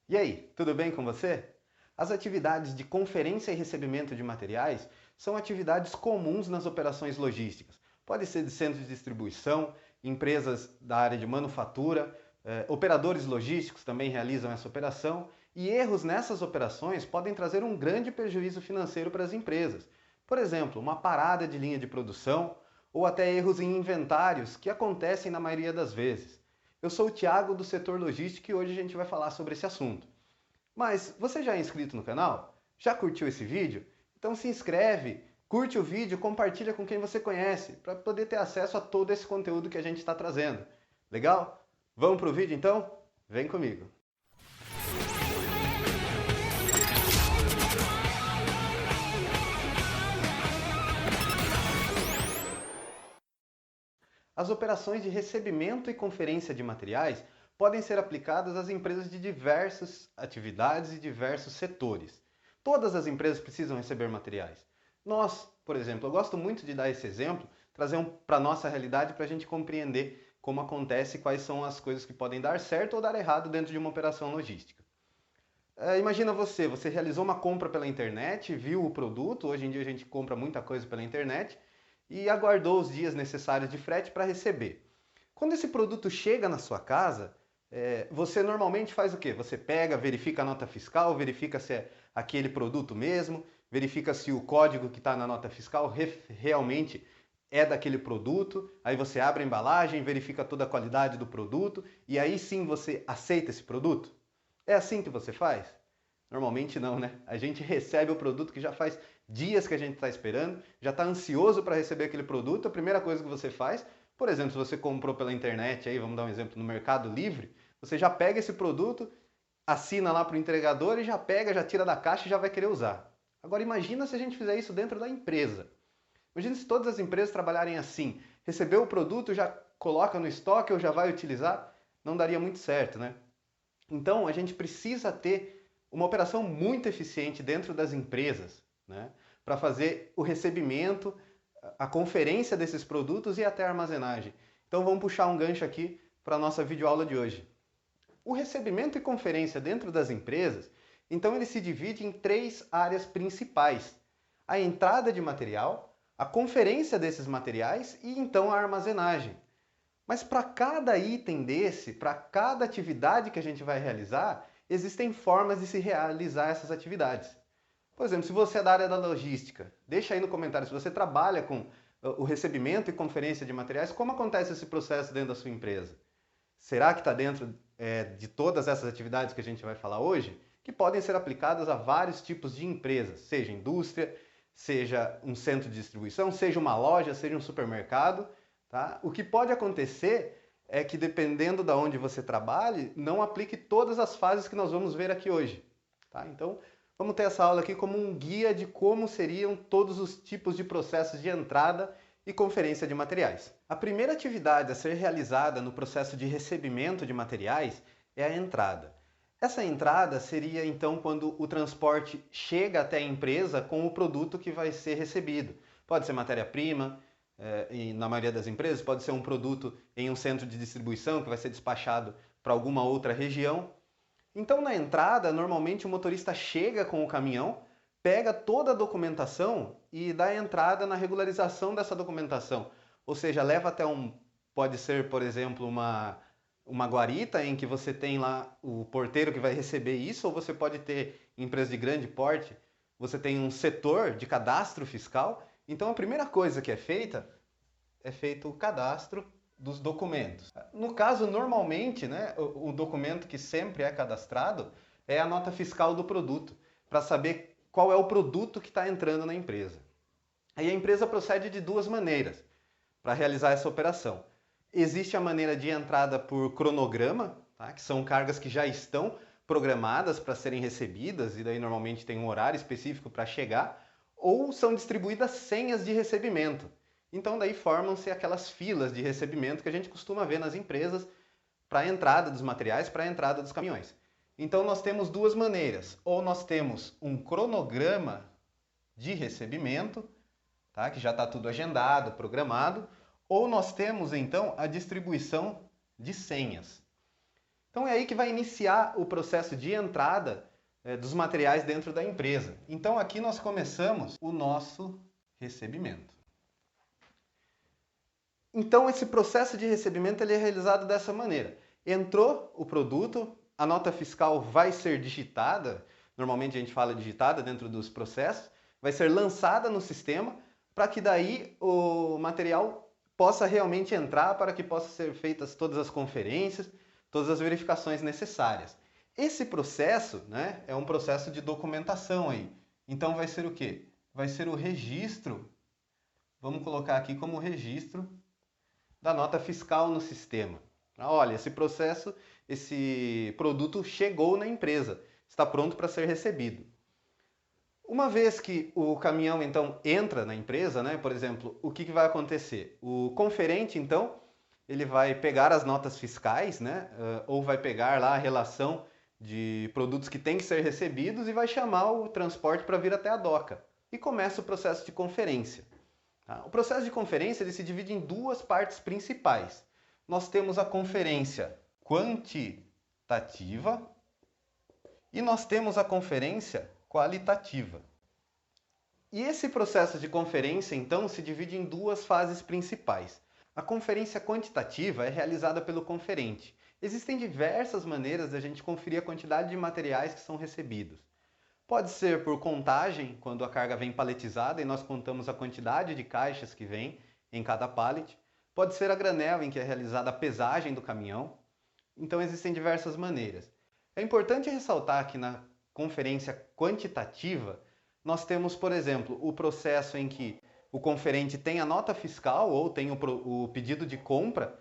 E aí, tudo bem com você? As atividades de conferência e recebimento de materiais são atividades comuns nas operações logísticas. Pode ser de centros de distribuição, empresas da área de manufatura, operadores logísticos também realizam essa operação, e erros nessas operações podem trazer um grande prejuízo financeiro para as empresas. Por exemplo, uma parada de linha de produção ou até erros em inventários que acontecem na maioria das vezes. Eu sou o Thiago do setor logístico e hoje a gente vai falar sobre esse assunto. Mas você já é inscrito no canal? Já curtiu esse vídeo? Então se inscreve, curte o vídeo, compartilha com quem você conhece, para poder ter acesso a todo esse conteúdo que a gente está trazendo. Legal? Vamos para o vídeo então? Vem comigo! As operações de recebimento e conferência de materiais podem ser aplicadas às empresas de diversas atividades e diversos setores. Todas as empresas precisam receber materiais. Nós, por exemplo, eu gosto muito de dar esse exemplo, trazer para a nossa realidade para a gente compreender como acontece e quais são as coisas que podem dar certo ou dar errado dentro de uma operação logística. Imagina você realizou uma compra pela internet, viu o produto, hoje em dia a gente compra muita coisa pela internet, e aguardou os dias necessários de frete para receber. Quando esse produto chega na sua casa, você normalmente faz o quê? Você pega, verifica a nota fiscal, verifica se é aquele produto mesmo, verifica se o código que está na nota fiscal realmente é daquele produto, aí você abre a embalagem, verifica toda a qualidade do produto e aí sim você aceita esse produto? É assim que você faz? Normalmente não, né? A gente recebe o produto que já faz dias que a gente está esperando, já está ansioso para receber aquele produto. A primeira coisa que você faz, por exemplo, se você comprou pela internet, aí vamos dar um exemplo no Mercado Livre, você já pega esse produto, assina lá para o entregador e já pega, já tira da caixa e já vai querer usar. Agora imagina se a gente fizer isso dentro da empresa. Imagina se todas as empresas trabalharem assim. Recebeu o produto, já coloca no estoque ou já vai utilizar, não daria muito certo, né? Então a gente precisa ter uma operação muito eficiente dentro das empresas, né, para fazer o recebimento, a conferência desses produtos e até a armazenagem. Então vamos puxar um gancho aqui para a nossa videoaula de hoje. O recebimento e conferência dentro das empresas, então ele se divide em três áreas principais: a entrada de material, a conferência desses materiais e então a armazenagem. Mas para cada item desse, para cada atividade que a gente vai realizar, existem formas de se realizar essas atividades. Por exemplo, se você é da área da logística, deixa aí no comentário se você trabalha com o recebimento e conferência de materiais, como acontece esse processo dentro da sua empresa? Será que está dentro de todas essas atividades que a gente vai falar hoje? Que podem ser aplicadas a vários tipos de empresas, seja indústria, seja um centro de distribuição, seja uma loja, seja um supermercado. Tá? O que pode acontecer é que, dependendo de onde você trabalhe, não aplique todas as fases que nós vamos ver aqui hoje. Tá? Então, vamos ter essa aula aqui como um guia de como seriam todos os tipos de processos de entrada e conferência de materiais. A primeira atividade a ser realizada no processo de recebimento de materiais é a entrada. Essa entrada seria então quando o transporte chega até a empresa com o produto que vai ser recebido. Pode ser matéria-prima, e na maioria das empresas pode ser um produto em um centro de distribuição que vai ser despachado para alguma outra região. Então, na entrada, normalmente o motorista chega com o caminhão, pega toda a documentação e dá entrada na regularização dessa documentação. Ou seja, leva até pode ser, por exemplo, uma guarita em que você tem lá o porteiro que vai receber isso, ou você pode ter, em empresa de grande porte, você tem um setor de cadastro fiscal. Então, a primeira coisa que é feito o cadastro dos documentos. No caso, normalmente, né, o documento que sempre é cadastrado é a nota fiscal do produto, para saber qual é o produto que está entrando na empresa. Aí a empresa procede de duas maneiras para realizar essa operação. Existe a maneira de entrada por cronograma, tá, que são cargas que já estão programadas para serem recebidas, e daí normalmente tem um horário específico para chegar, ou são distribuídas senhas de recebimento. Então daí formam-se aquelas filas de recebimento que a gente costuma ver nas empresas para a entrada dos materiais, para a entrada dos caminhões. Então nós temos duas maneiras: ou nós temos um cronograma de recebimento, tá, que já está tudo agendado, programado, ou nós temos então a distribuição de senhas. Então é aí que vai iniciar o processo de entrada dos materiais dentro da empresa. Então aqui nós começamos o nosso recebimento. Então esse processo de recebimento ele é realizado dessa maneira. Entrou o produto, a nota fiscal vai ser digitada, normalmente a gente fala digitada dentro dos processos, vai ser lançada no sistema para que daí o material possa realmente entrar, para que possam ser feitas todas as conferências, todas as verificações necessárias. Esse processo, né, é um processo de documentação aí. Então vai ser o quê? Vai ser o registro, vamos colocar aqui como registro da nota fiscal no sistema. Olha, esse processo, esse produto chegou na empresa, está pronto para ser recebido. Uma vez que o caminhão então entra na empresa, né, por exemplo, o que vai acontecer? O conferente então, ele vai pegar as notas fiscais, né, ou vai pegar lá a relação de produtos que têm que ser recebidos e vai chamar o transporte para vir até a doca. E começa o processo de conferência. O processo de conferência ele se divide em duas partes principais. Nós temos a conferência quantitativa e nós temos a conferência qualitativa. E esse processo de conferência, então, se divide em duas fases principais. A conferência quantitativa é realizada pelo conferente. Existem diversas maneiras de a gente conferir a quantidade de materiais que são recebidos. Pode ser por contagem, quando a carga vem paletizada e nós contamos a quantidade de caixas que vem em cada pallet. Pode ser a granel, em que é realizada a pesagem do caminhão. Então existem diversas maneiras. É importante ressaltar que na conferência quantitativa, nós temos, por exemplo, o processo em que o conferente tem a nota fiscal ou tem o pedido de compra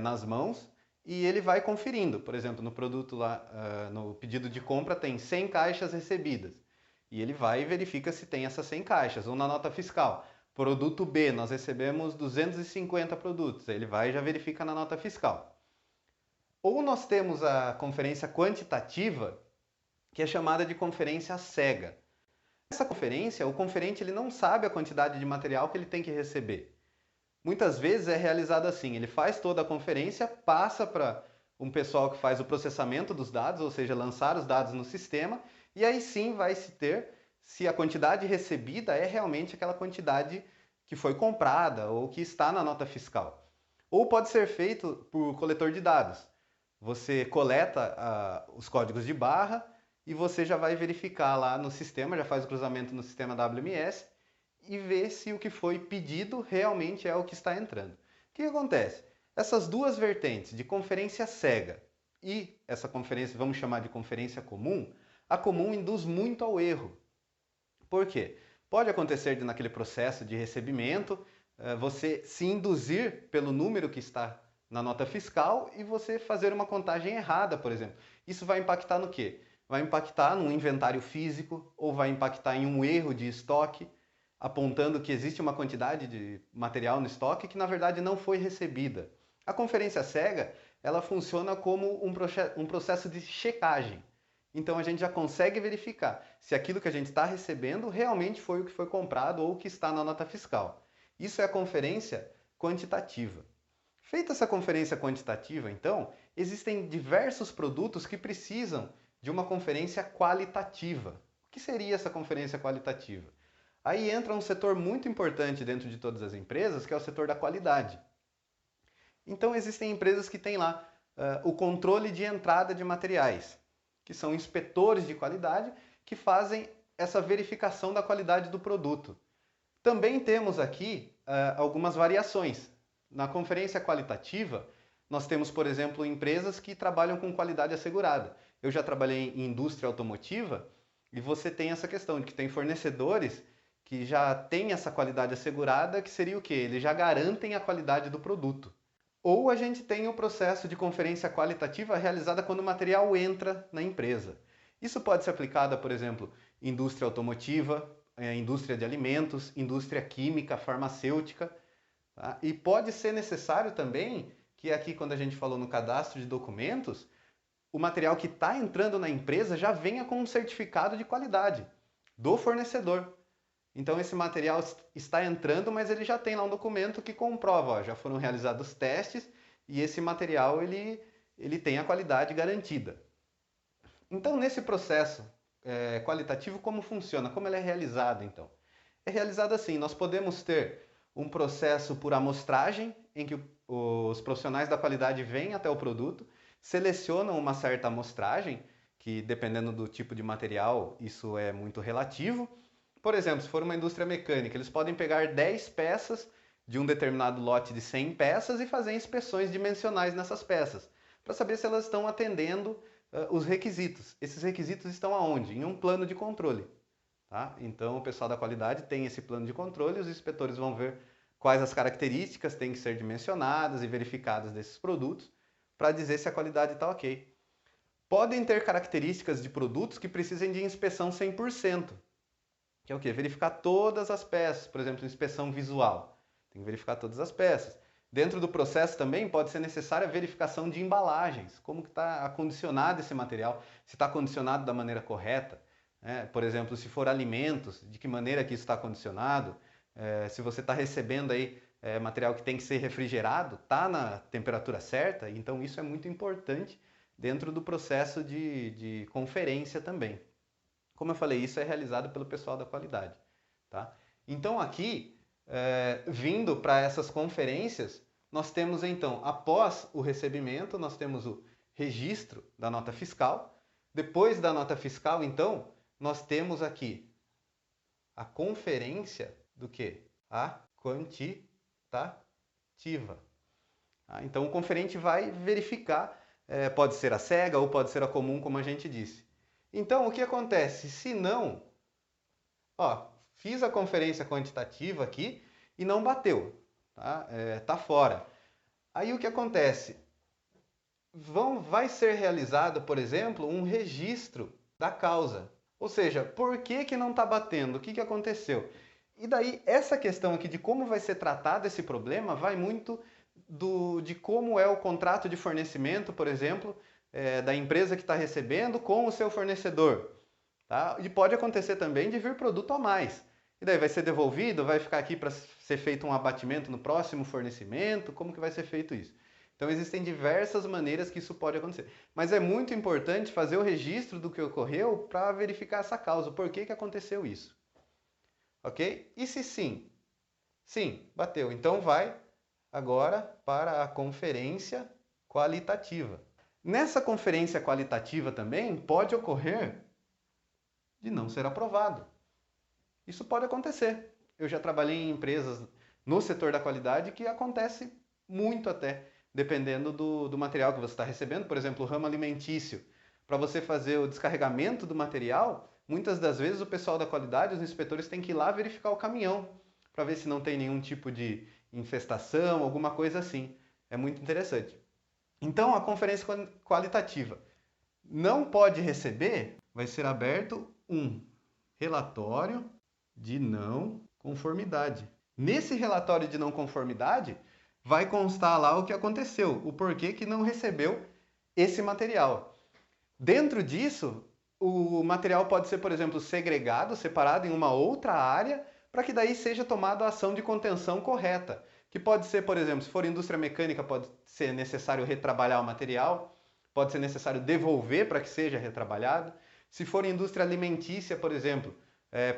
nas mãos e ele vai conferindo. Por exemplo, no produto lá, no pedido de compra tem 100 caixas recebidas. E ele vai e verifica se tem essas 100 caixas. Ou na nota fiscal, produto B, nós recebemos 250 produtos. Ele vai e já verifica na nota fiscal. Ou nós temos a conferência quantitativa, que é chamada de conferência cega. Nessa conferência, o conferente ele não sabe a quantidade de material que ele tem que receber. Muitas vezes é realizado assim, ele faz toda a conferência, passa para um pessoal que faz o processamento dos dados, ou seja, lançar os dados no sistema, e aí sim vai se ter se a quantidade recebida é realmente aquela quantidade que foi comprada ou que está na nota fiscal. Ou pode ser feito por coletor de dados. Você coleta os códigos de barra e você já vai verificar lá no sistema, já faz o cruzamento no sistema WMS e ver se o que foi pedido realmente é o que está entrando. O que acontece? Essas duas vertentes de conferência cega e essa conferência, vamos chamar de conferência comum, a comum induz muito ao erro. Por quê? Pode acontecer naquele processo de recebimento, você se induzir pelo número que está na nota fiscal e você fazer uma contagem errada, por exemplo. Isso vai impactar no quê? Vai impactar num inventário físico ou vai impactar em um erro de estoque, apontando que existe uma quantidade de material no estoque que na verdade não foi recebida. A conferência cega, ela funciona como um processo de checagem. Então a gente já consegue verificar se aquilo que a gente está recebendo realmente foi o que foi comprado ou o que está na nota fiscal. Isso é a conferência quantitativa. Feita essa conferência quantitativa, então, existem diversos produtos que precisam de uma conferência qualitativa. O que seria essa conferência qualitativa? Aí entra um setor muito importante dentro de todas as empresas, que é o setor da qualidade. Então existem empresas que têm lá o controle de entrada de materiais, que são inspetores de qualidade que fazem essa verificação da qualidade do produto. Também temos aqui algumas variações. Na conferência qualitativa, nós temos, por exemplo, empresas que trabalham com qualidade assegurada. Eu já trabalhei em indústria automotiva e você tem essa questão de que tem fornecedores que já têm essa qualidade assegurada, que seria o quê? Eles já garantem a qualidade do produto. Ou a gente tem o processo de conferência qualitativa realizada quando o material entra na empresa. Isso pode ser aplicado, por exemplo, indústria automotiva, indústria de alimentos, indústria química, farmacêutica. Tá? E pode ser necessário também que aqui, quando a gente falou no cadastro de documentos, o material que está entrando na empresa já venha com um certificado de qualidade do fornecedor. Então esse material está entrando, mas ele já tem lá um documento que comprova, ó, já foram realizados testes e esse material ele ele tem a qualidade garantida. Então, nesse processo qualitativo, como funciona? Como ele é realizado, então? É realizado assim, nós podemos ter um processo por amostragem, em que os profissionais da qualidade vêm até o produto, selecionam uma certa amostragem, que dependendo do tipo de material, isso é muito relativo. Por exemplo, se for uma indústria mecânica, eles podem pegar 10 peças de um determinado lote de 100 peças e fazer inspeções dimensionais nessas peças, para saber se elas estão atendendo os requisitos. Esses requisitos estão aonde? Em um plano de controle. Tá? Então, o pessoal da qualidade tem esse plano de controle, os inspetores vão ver quais as características têm que ser dimensionadas e verificadas desses produtos para dizer se a qualidade está ok. Podem ter características de produtos que precisem de inspeção 100%, que é o quê? Verificar todas as peças, por exemplo, inspeção visual. Tem que verificar todas as peças. Dentro do processo também pode ser necessária a verificação de embalagens, como que está acondicionado esse material, se está acondicionado da maneira correta. Por exemplo, se for alimentos, de que maneira que isso está acondicionado, se você está recebendo aí material que tem que ser refrigerado, está na temperatura certa, então isso é muito importante dentro do processo de conferência também. Como eu falei, isso é realizado pelo pessoal da qualidade. Tá? Então aqui, vindo para essas conferências, nós temos então, após o recebimento, nós temos o registro da nota fiscal. Depois da nota fiscal, então, nós temos aqui a conferência do quê? A quantitativa. Então, o conferente vai verificar, pode ser a cega ou pode ser a comum, como a gente disse. Então, o que acontece? Se não, fiz a conferência quantitativa aqui e não bateu, tá fora. Aí o que acontece? Vai ser realizado, por exemplo, um registro da causa. Ou seja, por que não está batendo? O que aconteceu? E daí, essa questão aqui de como vai ser tratado esse problema vai muito de como é o contrato de fornecimento, por exemplo, da empresa que está recebendo com o seu fornecedor. Tá? E pode acontecer também de vir produto a mais. E daí vai ser devolvido, vai ficar aqui para ser feito um abatimento no próximo fornecimento, como que vai ser feito isso? Então existem diversas maneiras que isso pode acontecer. Mas é muito importante fazer o registro do que ocorreu para verificar essa causa, por que aconteceu isso. Ok? E se sim? Sim, bateu. Então vai agora para a conferência qualitativa. Nessa conferência qualitativa também pode ocorrer de não ser aprovado. Isso pode acontecer. Eu já trabalhei em empresas no setor da qualidade que acontece muito até, dependendo do material que você está recebendo. Por exemplo, o ramo alimentício. Para você fazer o descarregamento do material, muitas das vezes o pessoal da qualidade, os inspetores, têm que ir lá verificar o caminhão para ver se não tem nenhum tipo de infestação, alguma coisa assim. É muito interessante. Então, a conferência qualitativa não pode receber, vai ser aberto um relatório de não conformidade. Nesse relatório de não conformidade, vai constar lá o que aconteceu, o porquê que não recebeu esse material. Dentro disso, o material pode ser, por exemplo, segregado, separado em uma outra área, para que daí seja tomada a ação de contenção correta. Que pode ser, por exemplo, se for indústria mecânica, pode ser necessário retrabalhar o material, pode ser necessário devolver para que seja retrabalhado. Se for indústria alimentícia, por exemplo,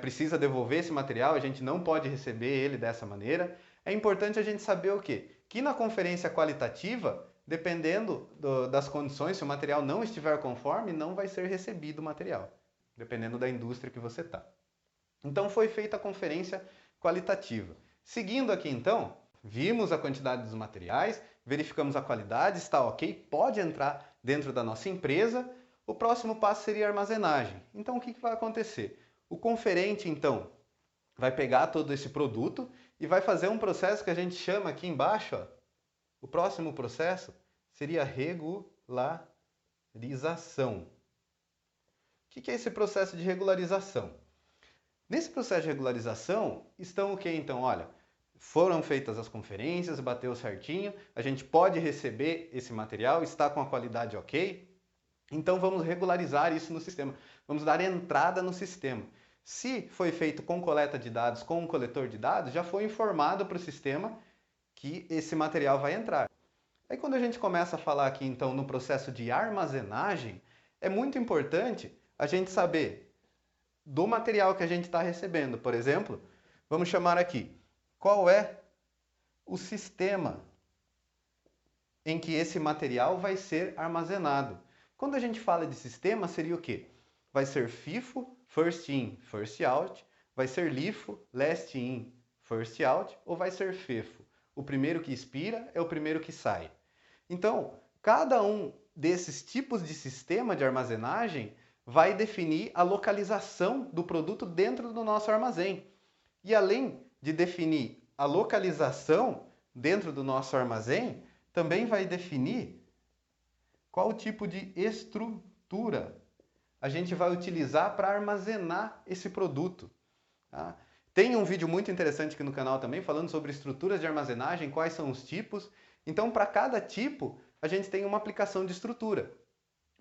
precisa devolver esse material, a gente não pode receber ele dessa maneira. É importante a gente saber o quê? Que na conferência qualitativa, dependendo das condições, se o material não estiver conforme, não vai ser recebido o material, dependendo da indústria que você está. Então foi feita a conferência qualitativa. Seguindo aqui então, vimos a quantidade dos materiais, verificamos a qualidade, está ok, pode entrar dentro da nossa empresa. O próximo passo seria a armazenagem. Então o que vai acontecer? O conferente então vai pegar todo esse produto e vai fazer um processo que a gente chama aqui embaixo, o próximo processo seria regularização. O que é esse processo de regularização? Nesse processo de regularização estão o que então? Olha, foram feitas as conferências, bateu certinho, a gente pode receber esse material, está com a qualidade ok, então vamos regularizar isso no sistema, vamos dar entrada no sistema. Se foi feito com coleta de dados, com um coletor de dados, já foi informado para o sistema que esse material vai entrar. Aí quando a gente começa a falar aqui então no processo de armazenagem, é muito importante a gente saber do material que a gente está recebendo. Por exemplo, vamos chamar aqui, qual é o sistema em que esse material vai ser armazenado. Quando a gente fala de sistema, seria o quê? Vai ser FIFO, First In, First Out, vai ser LIFO, Last In, First Out, ou vai ser FIFO? O primeiro que expira é o primeiro que sai. Então, cada um desses tipos de sistema de armazenagem vai definir a localização do produto dentro do nosso armazém. E além de definir a localização dentro do nosso armazém, também vai definir qual tipo de estrutura a gente vai utilizar para armazenar esse produto. Tá? Tem um vídeo muito interessante aqui no canal também falando sobre estruturas de armazenagem, quais são os tipos. Então, para cada tipo, a gente tem uma aplicação de estrutura.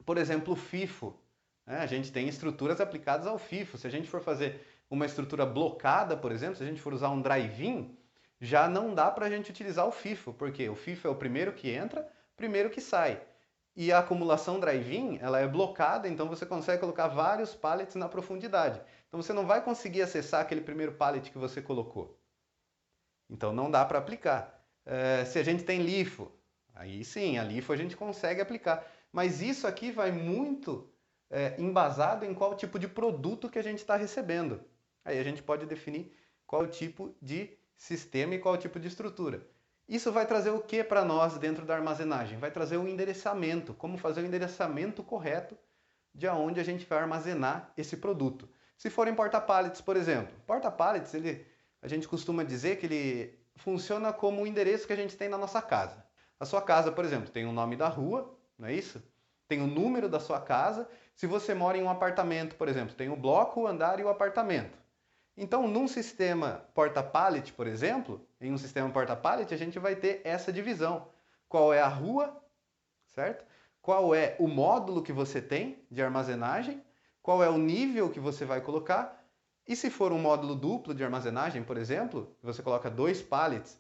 Por exemplo, o FIFO. A gente tem estruturas aplicadas ao FIFO. Se a gente for fazer uma estrutura blocada, por exemplo, se a gente for usar um drive-in, já não dá para a gente utilizar o FIFO, porque o FIFO é o primeiro que entra, primeiro que sai. E a acumulação drive-in, ela é blocada, então você consegue colocar vários pallets na profundidade. Então você não vai conseguir acessar aquele primeiro pallet que você colocou. Então não dá para aplicar. Se a gente tem LIFO, aí sim, a LIFO a gente consegue aplicar. Mas isso aqui vai muito embasado em qual tipo de produto que a gente está recebendo. Aí a gente pode definir qual tipo de sistema e qual tipo de estrutura. Isso vai trazer o que para nós dentro da armazenagem? Vai trazer o endereçamento, como fazer o endereçamento correto de onde a gente vai armazenar esse produto. Se for em porta-pallets, por exemplo, porta-pallets, a gente costuma dizer que ele funciona como o endereço que a gente tem na nossa casa. A sua casa, por exemplo, tem o nome da rua, não é isso? Tem o número da sua casa. Se você mora em um apartamento, por exemplo, tem o bloco, o andar e o apartamento. Então, num sistema porta-pallet, por exemplo, em um sistema porta-pallet, a gente vai ter essa divisão. Qual é a rua, certo? Qual é o módulo que você tem de armazenagem, qual é o nível que você vai colocar, e se for um módulo duplo de armazenagem, por exemplo, você coloca 2 pallets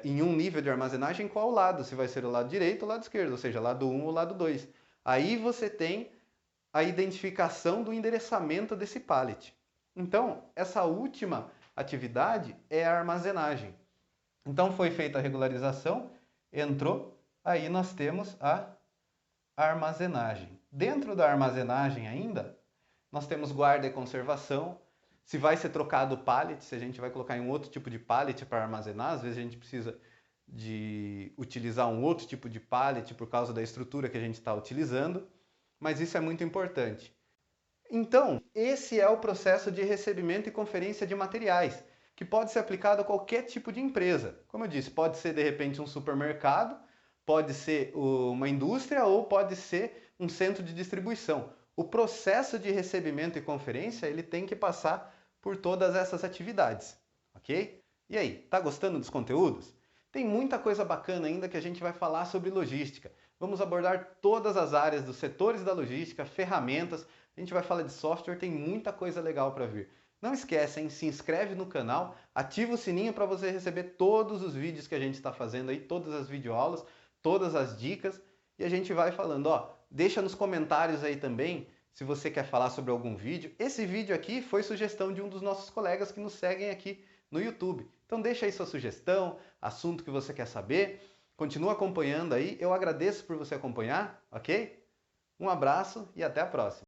em um nível de armazenagem, qual lado? Se vai ser o lado direito ou o lado esquerdo, ou seja, lado 1 ou lado 2. Aí você tem a identificação do endereçamento desse pallet. Então, essa última atividade é a armazenagem. Então, foi feita a regularização, entrou, aí nós temos a armazenagem. Dentro da armazenagem ainda, nós temos guarda e conservação. Se vai ser trocado o pallet, se a gente vai colocar em um outro tipo de pallet para armazenar, às vezes a gente precisa de utilizar um outro tipo de pallet por causa da estrutura que a gente está utilizando, mas isso é muito importante. Então, esse é o processo de recebimento e conferência de materiais, que pode ser aplicado a qualquer tipo de empresa. Como eu disse, pode ser de repente um supermercado, pode ser uma indústria ou pode ser um centro de distribuição. O processo de recebimento e conferência, ele tem que passar por todas essas atividades, ok? E aí, tá gostando dos conteúdos? Tem muita coisa bacana ainda que a gente vai falar sobre logística. Vamos abordar todas as áreas dos setores da logística, ferramentas, a gente vai falar de software, tem muita coisa legal para vir. Não esquece, hein? Se inscreve no canal, ativa o sininho para você receber todos os vídeos que a gente está fazendo aí, todas as videoaulas, todas as dicas, e a gente vai falando, ó, deixa nos comentários aí também se você quer falar sobre algum vídeo. Esse vídeo aqui foi sugestão de um dos nossos colegas que nos seguem aqui no YouTube. Então deixa aí sua sugestão, assunto que você quer saber, continua acompanhando aí, eu agradeço por você acompanhar, ok? Um abraço e até a próxima!